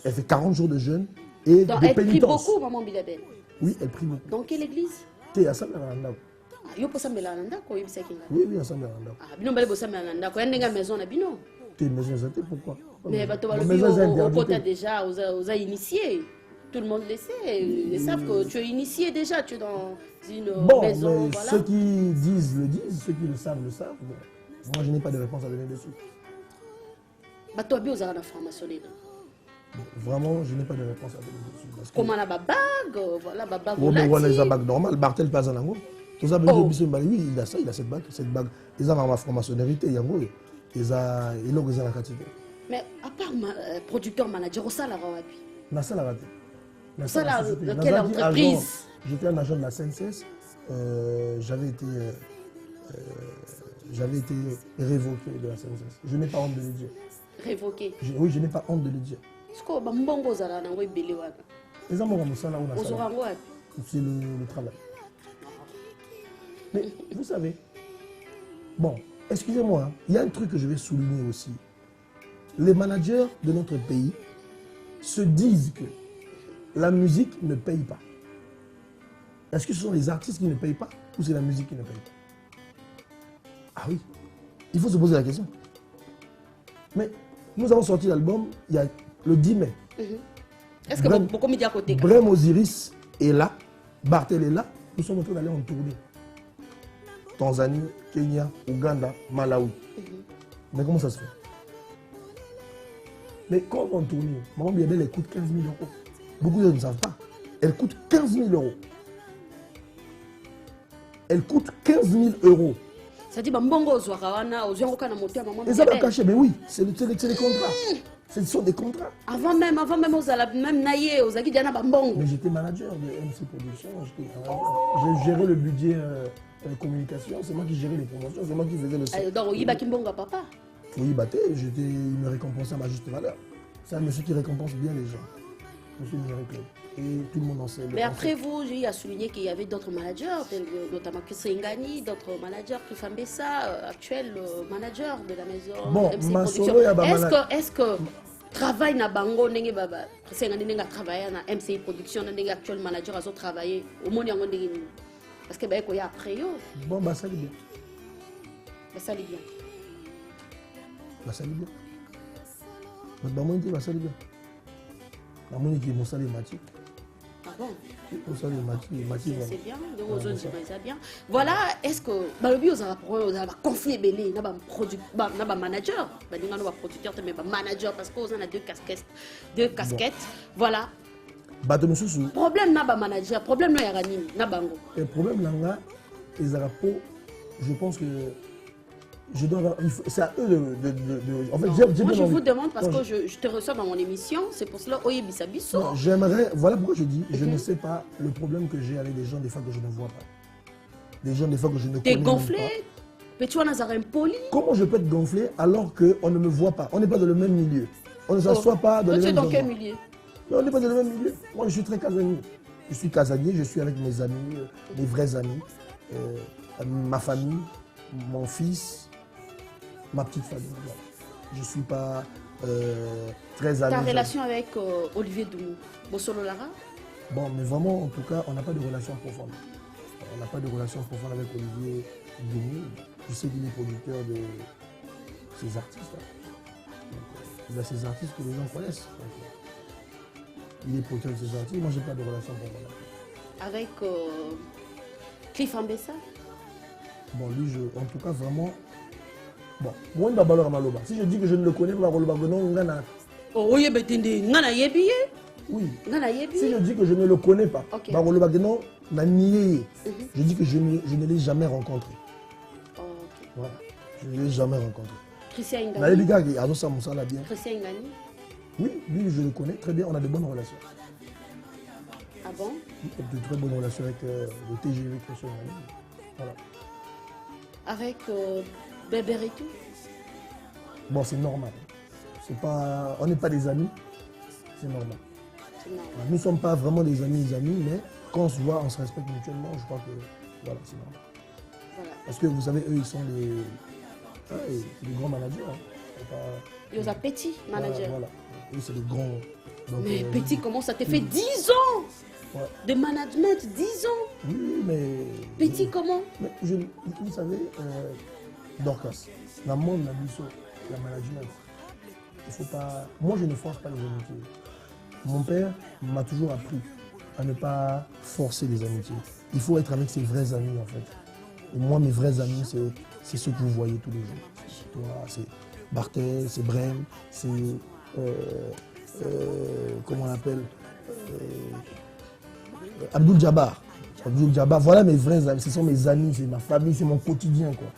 Elle fait 40 jours de jeûne et Donc, de elle prie pénitence. beaucoup, maman Bilabel. Oui, elle prie beaucoup. Dans quelle église? T'es à Sameranda. Yo posa melanda ko yebisa kinga. Oui, oui, à Sameranda. Ah, bino bale bosa melanda ko yandinga maison na bino. T'es maison zatée, pourquoi? Mais bato Ma balobi maison est au pote interdite. déjà aux a initié. Tout le monde le sait. Ils savent que tu es initié déjà, tu es dans une Bon, maison, mais voilà. ceux qui disent le disent, ceux qui le savent le savent. Bon, moi, je n'ai pas de réponse à donner dessus. Bato abi ozala na franc-maçonnerie. Bon, vraiment, je n'ai pas de réponse à donner dessus. Parce que... Comment la bague, voilà bague. Oh, mais voilà, ils ont volati. bague normale. Bartel pas en ango. Tout ça, Oh. oui, il a ça, il a cette bague. Cette bague. Ils ont ma franc-maçonnerie, il y a un ils ont la quantité. Mais à part producteur, manager, au salaire, wapi. Na ça la raté. Ça, là, dans quelle entreprise? J'étais un agent de la CNCS. J'avais été révoqué de la CNCS. Je n'ai pas honte de le dire. Révoqué. Oui, je n'ai pas honte de le dire. Est-ce que bambongo ozala nango ebele wana? Les amours comme ça, là, on a Ozora ça. yango wapi? C'est le travail. Mais vous savez, bon, excusez-moi, hein, il y a un truc que je vais souligner aussi. Les managers de notre pays se disent que la musique ne paye pas. Est-ce que ce sont les artistes qui ne payent pas ou c'est la musique qui ne paye pas? Ah oui, il faut se poser la question. Mais nous avons sorti l'album il y a le 10 mai. Est-ce que beaucoup médias côté? Brem Osiris est là, Bartel est là, nous sommes en train d'aller en tournée. Tanzanie, Kenya, Ouganda, Malawi. Mais comment ça se fait? Mais quand on va en tournée, Maman Bilabel, elle coûte 15 000 euros. Beaucoup de gens ne savent pas. Elle coûte 15 000 euros. Elle coûte 15 000 euros. Ça dit bambongo ozwaka wana ozwango kana moto ya maman Et ça va Bilabel. cacher, mais oui, c'est les contrats. Ce sont des contrats. Avant même ozala même naye ozaki diana bambongo. Mais j'étais manager de MC Production, j'ai géré le budget communication, c'est moi qui gérais les promotions, c'est moi qui faisais le son. Donc oyibaki mbongo papa. Oui, il me récompensait à ma juste valeur. C'est un monsieur qui récompense bien les gens. Monsieur Miracle. Et tout le monde en sait. Mais après vous, j'ai eu à souligner qu'il y avait d'autres managers, notamment Christine Ngani, d'autres managers, Kifambessa, actuel manager de la maison Bon, MC ma Production. solo, y a pas Est-ce que travail na bango ndenge baba Christine Ngani ndenge travailler na MC Production ndenge actuel manager azo travailler au monde yango ndenge nini? Parce que ba ko ya après yo, Bon, bah ça, c'est bien. ça li bien. Bah ça, c'est bien. Bah moi, je dis, bah ça, c'est bien. Bah moi, je dis, mon salaire est Ah bon? Mon salaire est C'est bien, donc aux autres c'est bien. Voilà, est-ce que balobi ozala conflit belé na ba producteur na ba manager, ba ninga no ba producteur mais ba manager parce que on a deux casquettes. Voilà. Bah de monsieur sous. Problème na ba manager, problème no ya nini na bango. Le problème là, les Arapos, je pense que je dois avoir, c'est à eux de en fait, j'ai Moi bien je envie. vous demande parce Non, que je te reçois dans mon émission, c'est pour cela oyebisa biso. Non, j'aimerais, voilà pourquoi je dis, je ne sais pas le problème que j'ai avec des gens des fois que je ne vois pas. Des gens des fois que je ne connais T'es même gonflé, pas. mais tu as un impoli. Comment je peux être gonflé alors qu'on ne me voit pas? On n'est pas dans le même milieu. On ne s'assoit pas dans Toi, les tu es mêmes dans quel endroits. milieu? Mais on n'est pas dans le même milieu. Moi, je suis très casanier. Je suis casanier, je suis avec mes amis, mes vrais amis, ma famille, mon fils, ma petite famille. Voilà. Je ne suis pas très ami. Ta relation avec Olivier Doumou, Bossolo Lara? Bon, mais vraiment, en tout cas, on n'a pas de relation profonde. On n'a pas de relation profonde avec Olivier Doumou. Je sais qu'il est producteur de ces artistes. Donc, il a ces artistes que les gens connaissent. Donc, il est producteur de ces artistes. Moi, je n'ai pas de relation profonde. Avec Cliff Ambessa? Bon, lui, en tout cas, vraiment. Bon, moi, Maloba. Si je dis que je ne le connais pas, non, Oh, oui, mais tu es oui. Si Si je dis que je ne le connais pas, Ok. je dis que je ne l'ai jamais rencontré. Oh, ok. Voilà. Je ne l'ai jamais rencontré. Christian Ngani? Bien. Christian Ngani? Oui, lui, je le connais très bien. On a de bonnes relations. Ah bon? De très bonnes relations avec le TGV Christian Ngani. Voilà. Avec Bébé et tout? Bon, c'est normal. On n'est pas des amis. C'est normal. C'est normal. Nous ne sommes pas vraiment des amis, mais quand on se voit, on se respecte mutuellement. Je crois que voilà, c'est normal. Voilà. Parce que vous savez, eux, ils sont les grands managers. Hein. Il y a petit manager. Voilà. Eux, c'est les grands. Donc, Mais petit, comment ça te fait 10 ans ouais. de management? 10 ans? Oui, mais. Petit, comment? Mais vous savez, Dorcas, dans le monde, la management, il faut pas. Moi, je ne force pas les amitiés. Mon père m'a toujours appris à ne pas forcer les amitiés. Il faut être avec ses vrais amis, en fait. Et moi, mes vrais amis, c'est ceux que vous voyez tous les jours. C'est toi, c'est Barthel, c'est Brem, c'est. Comment on l'appelle Abdul Jabbar. Abdul Jabbar, voilà mes vrais amis. Ce sont mes amis, c'est ma famille, c'est mon quotidien, quoi.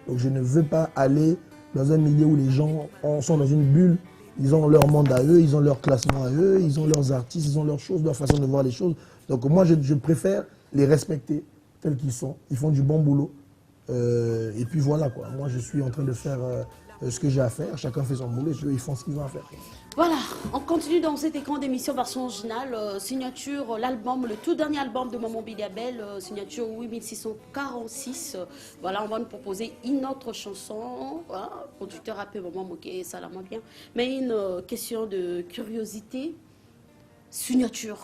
Donc, je ne veux pas aller dans un milieu où les gens sont dans une bulle. Ils ont leur monde à eux, ils ont leur classement à eux, ils ont leurs artistes, ils ont leurs choses, leur façon de voir les choses. Donc moi, je préfère les respecter tels qu'ils sont. Ils font du bon boulot. Et puis voilà, quoi. Moi, je suis en train de faire ce que j'ai à faire. Chacun fait son boulot et puis ils font ce qu'ils ont à faire. Voilà, on continue dans cet écran d'émission version originale. Signature, l'album, le tout dernier album de Maman Biliabel, signature 8646. Voilà, on va nous proposer une autre chanson. Voilà, producteur appelé Maman Moké, ça l'a moins bien. Mais une question de curiosité. Signature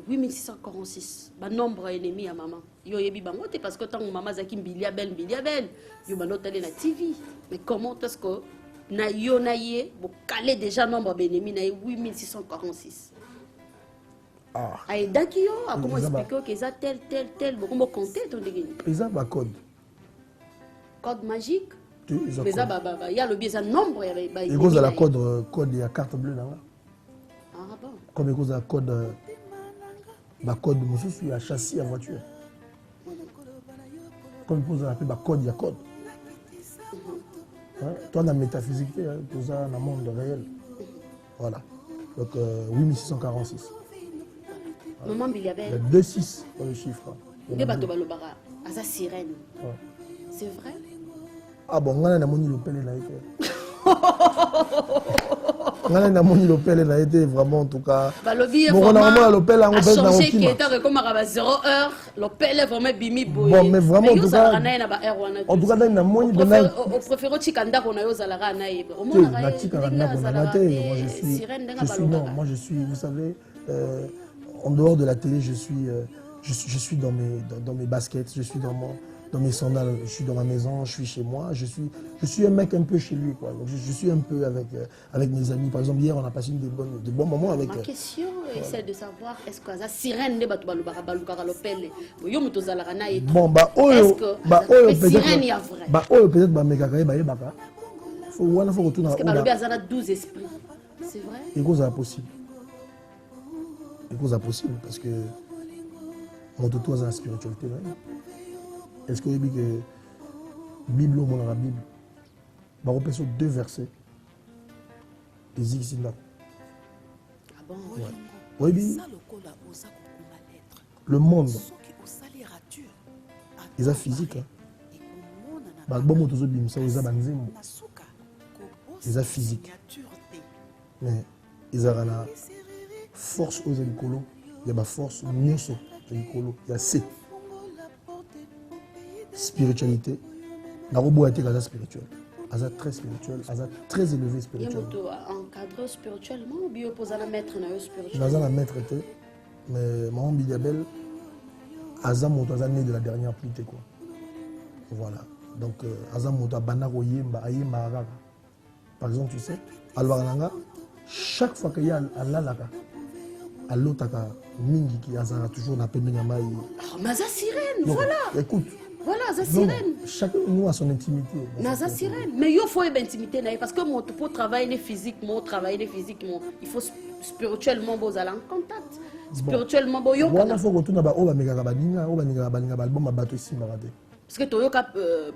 8646. Bah, nombre ennemi à maman. Yo yebi bango te parce que tant maman zaki Biliabel. Yo banotale na TV. Mais comment est-ce que na yo na ye bo calé déjà nombre benemi na 8646. Ah. Ay daki yo a comment expliquer que ça tel bo comment compter ton dégât. Ils ont un code. Code magique. Mais ça ba il y a le bien ça nombre ba. Et cause de la code il y a carte bleue là. Ah bon. Comme cause de la code code monsieur il y a châssis à voiture. Comme cause de la code il y a code. Hein? Toi, dans la métaphysique, tout ça, dans le monde réel. Voilà. Donc, 8646. Maman Biliabel. 2-6 dans le chiffre. Il y a bateau balobara. À sa sirène. Ouais. C'est vrai? Ah bon, on a moni l'opel là été. On a moni l'opel là été vraiment en tout cas. Balobi bon, on a vraiment l'opel là, on a changé qui était comme à 0 heure. L'opel est vraiment bimi boy. Bon, mais vraiment en tout cas. En tout cas, dans la moni de on préfère chikanda qu'on a eu zalara naïb. Au moins la chikanda qu'on a été. Moi je suis, vous savez, en dehors de la télé, je suis dans mes baskets, je suis dans mes sandales, je suis dans ma maison, je suis chez moi, je suis un mec un peu chez lui, quoi. Donc je suis un peu avec mes amis. Par exemple, hier, on a passé de bons moments avec. Ma question est celle de savoir est-ce que la sirène de Batou Balubara Balukara Lopel, yo Zalarana et bon, est-ce que sirène y a vrai? Peut-être baka. Faut retourner. Parce que Balobi a 12 esprits. C'est vrai? Et cause à possible. Parce que mon toto a une spiritualité. Est-ce que vous avez que Bible ou la Bible, on repère sur 2 versets. Les ici là. Ah bon? Ouais. Oui, le monde, ils ont physique. Ils ont physique. mais ils ont la force aux écolos. Il y a la force mieux sur les écolos. Il y a C. Spiritualité. La robot a été spirituel. Elle est très spirituel. Elle est très élevé Il y a spirituellement. encadré spirituellement ou bien opposé à la maître spirituel. Je suis la maître, mais maman Bidiabel, Azam est né de la dernière pluie. Quoi. Voilà. Donc, Azam est Banako Yemba, Ayemba Araga. Par exemple, tu sais, Alwaranga, chaque fois qu'il y a Alalaka, Alotaka, Mingi qui a toujours la peine de Yamaï. Ah, Maza Sirène, voilà. Écoute. Voilà, Maza Sirène. Chacun de nous a son intimité. Maza Sirène. Mais il faut une intimité, parce que pour travailler physiquement, il faut spirituellement vous aller en contact. Spirituellement, vous avez il faut retourner à l'album. Parce que Toyoka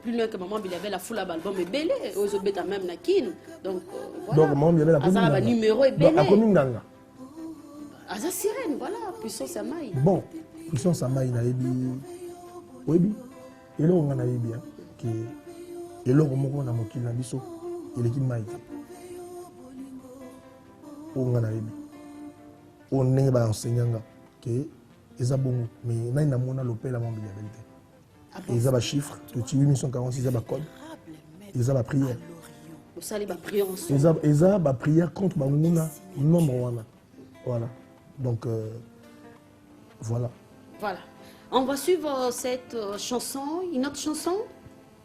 plus loin que maman il avait la foule à l'album est belé, aux obéta même na kin. Donc voilà. Donc maman il avait la numéro est belé. Donc à Kominganga. Aza Sirène, voilà, puissance à maille. Bon, puissance à maille na ebi. Oui. Et là on a ebi que et là on a mokili na biso, il est qui maille. On a ebi. On n'est pas enseignant que ils a bon mais na ina mona l'opéra maman il avait été. Ils ont des chiffres, 846, ils ont des codes, ils ont des prières. Ils ont des prières contre le nombre. Voilà. Donc, voilà. Voilà. On va suivre cette chanson, une autre chanson.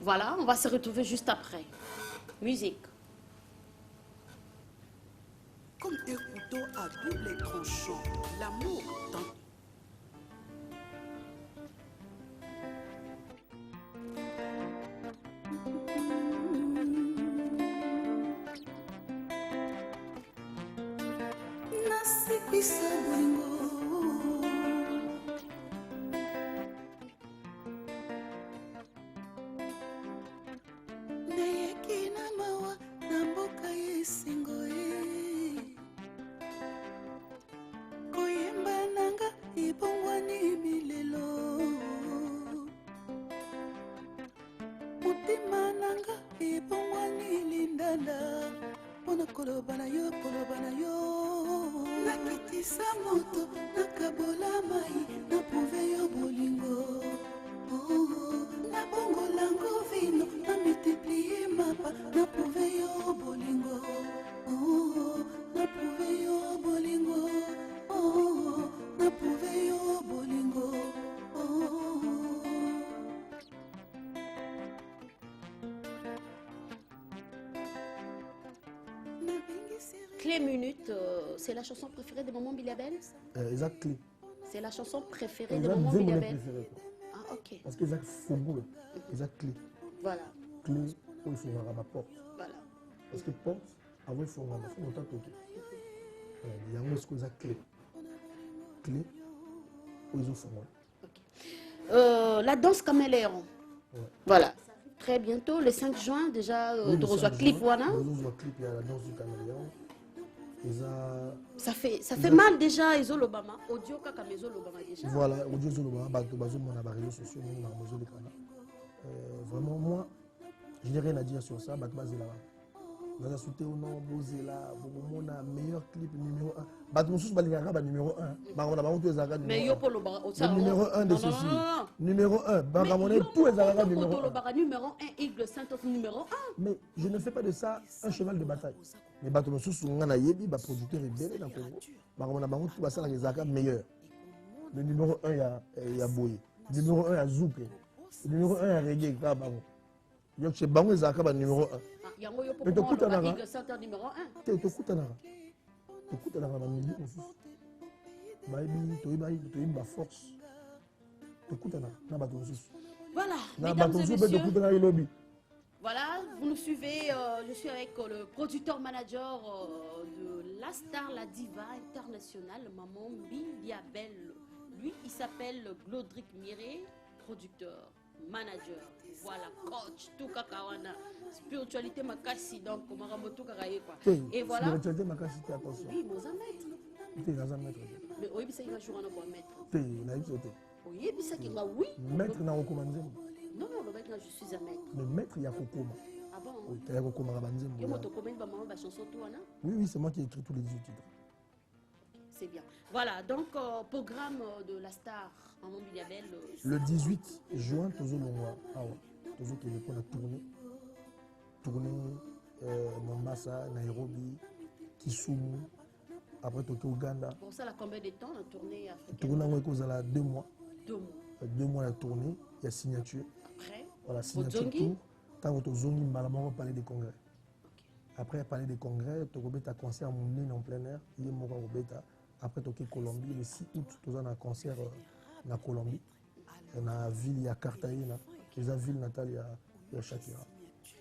Voilà, on va se retrouver juste après. Musique. Comme un couteau à double tranchant, l'amour dans Clé Minute, c'est la chanson préférée de Maman Biliabel? Exact clé. C'est la chanson préférée de Maman Biliabel? Ah, ok. Parce que exact fourgoule, exact clé. Voilà. Clé, il faut avoir la porte. Voilà. Parce que porte, avant il faut avoir la porte. Il y a un autre clé. Clé, il faut avoir. La danse caméléon. Ouais. Voilà. Très bientôt, le 5 juin, déjà, tu reçois clip, voilà. Tu reçois clip, il y a la danse du caméléon. Ça fait mal déjà, ils ont l'Obama. Audio, kaka, mais ils ont l'Obama déjà. Voilà, audio, ils ont l'Obama. Ils ont les réseaux sociaux, vraiment, moi, je n'ai rien à dire sur ça. Nous avons sauté au nom, Bozela, Bogomona, meilleur clip numéro 1. Batmoussous Balingara, numéro 1. Mais il y a pas le numéro 1 de ceci. Numéro 1. Bagamoné, tous les Arabes numéro 1. Numéro 1, Aigle Saint-Os numéro 1. Mais je ne fais pas de ça un cheval de bataille. Mais Batmoussous, on a yebi, producteur est belé dans le Congo. Bagamona, tout va ça, les Arabes meilleurs. Le numéro 1, il y a Boye. Le numéro 1, il y a Zouk. Le numéro 1, il y a Reggae, Kabango. Donc, c'est Bango et Zaka, numéro 1. Mais tu écoutes un numéro 1. Tu écoutes un force. Voilà. Voilà, vous nous suivez. Je suis avec le producteur manager de La Star, la diva internationale, Maman Biliabel. Lui, il s'appelle Glodric Miré, producteur, manager. Voilà, coach, tout kakawana, spiritualité makasi, donc maramoto kakaye quoi. Et voilà. Spiritualité makasi, attention. Oui, mais un maître. Mais oui, ça il va jouer un maître. Oui, ça qui va oui. Maître n'a recommandé. Non, le maître, je suis un maître. Le maître, il y a Kokoma. Ah bon. Oui, Kayako Komara Banzembo, Yo yeah. moto combien ba maman ba chanson toi na? Oui, c'est moi qui ai écrit tous les 18 titres. C'est bien. Voilà, donc programme de la star en Mobiliabel. Le 18 juin, Tozo Longwa, Tozo qui répond à tourner Mombasa, Nairobi, Kisumu, après Tokyo, Ouganda. Pour ça, là, combien de temps la tournée africaine? Tourner en cause à 2 mois. 2 mois. 2 mois la tournée, il y a signature. Après, Voilà, signature tout. Tant que Zongi, on va parler des congrès. Après, parler des congrès, tu as un concert en plein air. Il y a après, tu as Colombie, le 6 août, tu as un concert en Colombie. Dans la ville, il y a Cartagena. Dans la ville natale, il y a Shakira.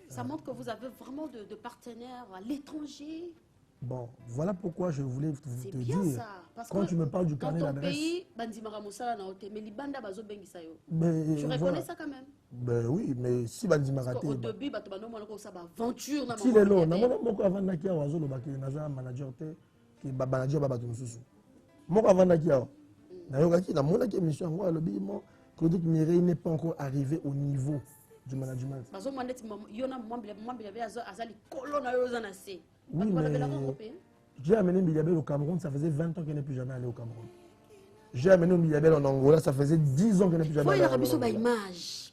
Ça montre que vous avez vraiment de partenaires à l'étranger. Bon, voilà pourquoi je voulais te bien dire, ça, parce quand que tu me parles du carnet dans ton d'adresse... pays, Bandimara Moussala na ote, mais Libanda bazo bengisa yo. Mais Tu reconnais voilà. ça quand même? Ben oui, mais si Bandimara Parce qu'au début, bato bano mwana ça ba aventure na si les lots, na mona moko avant nakia wazo lo baki naza manager te ki ba manager ba bato mususu. Moko avant nakia na yoka ki na mona ki émission ngo alobi mo Claude Mireille n'est pas encore arrivé au niveau du management. bazo mandeti yona mwambila be azali kolona yo zana se. Oui, mais j'ai amené Mbiliabel au Cameroun, ça faisait 20 ans qu'elle n'est plus jamais allée au Cameroun. J'ai amené Mbiliabel en Angola, ça faisait 10 ans qu'elle n'est plus jamais allée en Angola. Ba image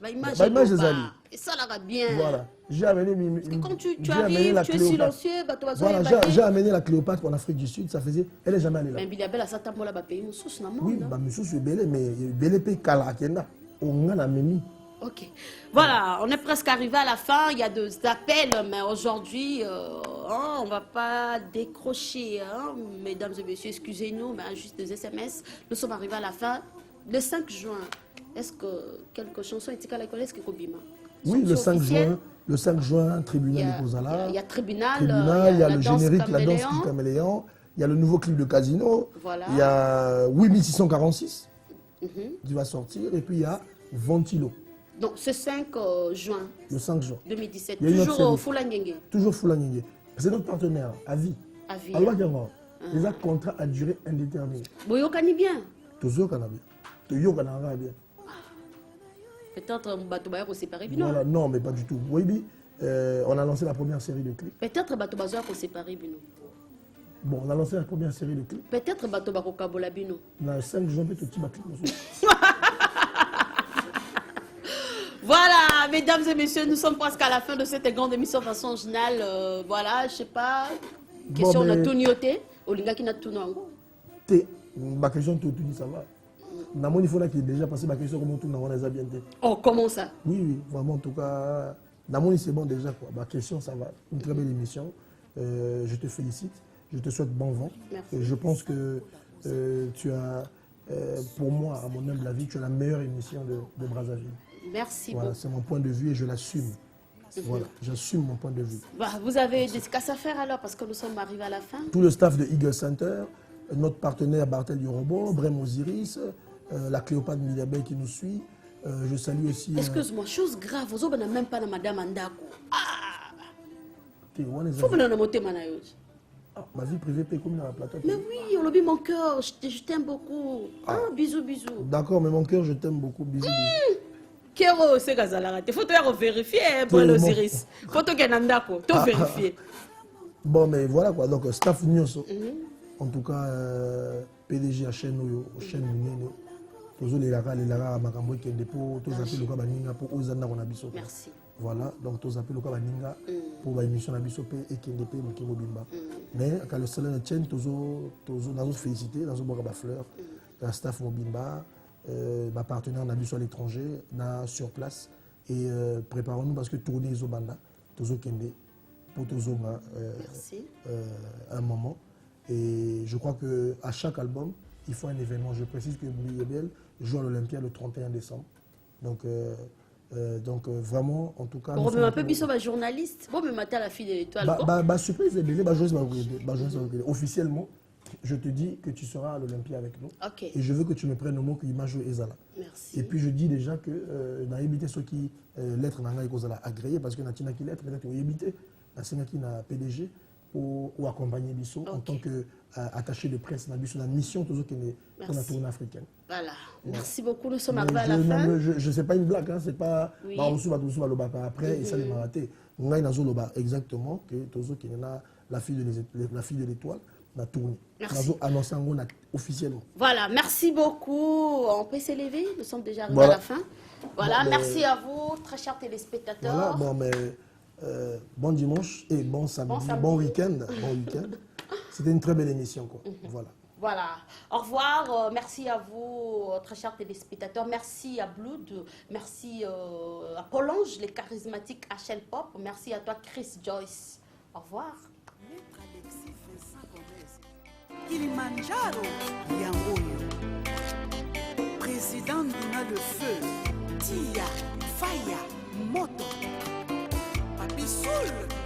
et ça là bien. Voilà. J'ai amené Parce que quand tu arrives, tu es silencieux, bato bazo voilà, j'ai amené la Cléopâtre en Afrique du Sud, ça faisait, elle n'est jamais allée là. Mais Mbiliabel a sa tambola ba pays mususu na monde. Oui, bah monsieur c'est belé, mais belé pe kala kenda, on a la memi. Ok. Voilà, on est presque arrivé à la fin. Il y a des appels, mais aujourd'hui, on ne va pas décrocher. Hein. Mesdames et messieurs, excusez-nous, mais juste des SMS. Nous sommes arrivés à la fin. Le 5 juin, est-ce que quelques chansons étaient à l'école? Est-ce que Kobima? Oui, le 5 juin. Le 5 juin, tribunal de Kozala. Il y a tribunal, il y a le générique, la danse du caméléon. Il y a le nouveau clip de Casino. Voilà. Il y a 8646 qui va sortir. Et puis il y a Ventilo. Donc, ce 5 juin le 5 juin 2017, toujours Foulangenge. Toujours Foulangenge. C'est notre partenaire, à vie. À vie. Alors, ils ont contrat à durée indéterminée. Boyo Kani bien. Toujours Canabien. Toujours Canabien bien. Peut-être Batobaya pour séparer. Voilà, non, mais pas du tout. Oui, on a lancé la première série de clips. Peut-être Batobaya pour séparer Bino. Bon, on a lancé la première série de clips. Peut-être Batobaya pour Kabola Bino. Le 5 juin, petit clip. Voilà, mesdames et messieurs, nous sommes presque à la fin de cette grande émission façon originale. Voilà, je sais pas. Question de tout nioté. Olinga qui n'a tout nango. Ma question, tout dit, ça va. Il faut là qu'il est déjà passé ma question comment tout n'a pas bien. Oh, comment ça? Oui, vraiment, en tout cas, Namoni, c'est bon déjà. Quoi. Ma question, ça va. Une très belle émission. Je te félicite. Je te souhaite bon vent. Merci. Je pense que tu as, pour moi, à mon humble avis, tu as la meilleure émission de Brazzaville. Merci voilà, beaucoup. c'est mon point de vue et je l'assume. Voilà, j'assume mon point de vue. Bah, vous avez des casses à faire alors parce que nous sommes arrivés à la fin. Tout le staff de Eagle Center, notre partenaire Bartel Yorobo, Brem Osiris, la Cléopâtre Miliabel qui nous suit. Je salue aussi... Excuse-moi, chose grave, vous n'avez même pas de Madame Andako. Ah! Faut ma vie privée peut comme dans la plateau. Mais oui, on l'a vu mon cœur, je t'aime beaucoup. Ah, bisous, bisous. D'accord, mais mon cœur, je t'aime beaucoup. Bisous, bisous. Kero, c'est Gazalagate. Il faut te vérifier, Brem Osiris. Il faut te Andako, te vérifier. Bon, mais voilà quoi. Donc, staff Nyoso. En tout cas, PDG à chaîne Nene. Merci. Voilà, donc tous appels au Kabaninga pour l'émission Nabiso et Kendepe Mukimobimba. Mais quand le salaire tient, tous nous féliciter, dans une fleur, la staff Mobimba, ma partenaire Nabiso à l'étranger, sur place. Et préparons-nous parce que tourner les Obanda, tous Kende, pour tous un moment. Et je crois qu'à chaque album, il faut un événement. Je précise que Mbiliabel joue à l'Olympia le 31 décembre. Donc vraiment, en tout cas... On remet un peu Bissot, journaliste. Bon, mais matin, la fille de l'étoile. Surprise, officiellement, je te dis que tu seras à l'Olympia avec nous. Okay. Et je veux que tu me prennes le mot que Image Ezala. Merci. Et puis je dis déjà que dans éviter ceux qui lettres n'ont pas agréé parce que Natina qui lettre, peut-être éviter, la qui n'a PDG ou accompagner Bissot en tant attaché de presse, sur la mission pour la tournée africaine. Voilà. Merci beaucoup. Nous sommes Mais arrivés à la fin. je sais pas une blague, hein, c'est pas. Oui. Après, et ça les maraté. On a exactement que Tozo qui est la fille de l'étoile, la tournée. Merci. Annoncé officiellement. Voilà, merci beaucoup. On peut s'élever, nous sommes déjà arrivés Voilà. à la fin. Voilà, Bon, merci à vous, très chers téléspectateurs. Voilà, bon, mais bon dimanche et bon samedi, bon week-end. C'était une très belle émission, quoi. Voilà. Voilà. Au revoir. Merci à vous, très chers téléspectateurs. Merci à Blood. Merci à Polange, les charismatiques HL Pop. Merci à toi, Chris Joyce. Au revoir. Kilimanjaro, Yangoyo. Président Duna de Feu, Tia, Faya, Moto. Papi Soul.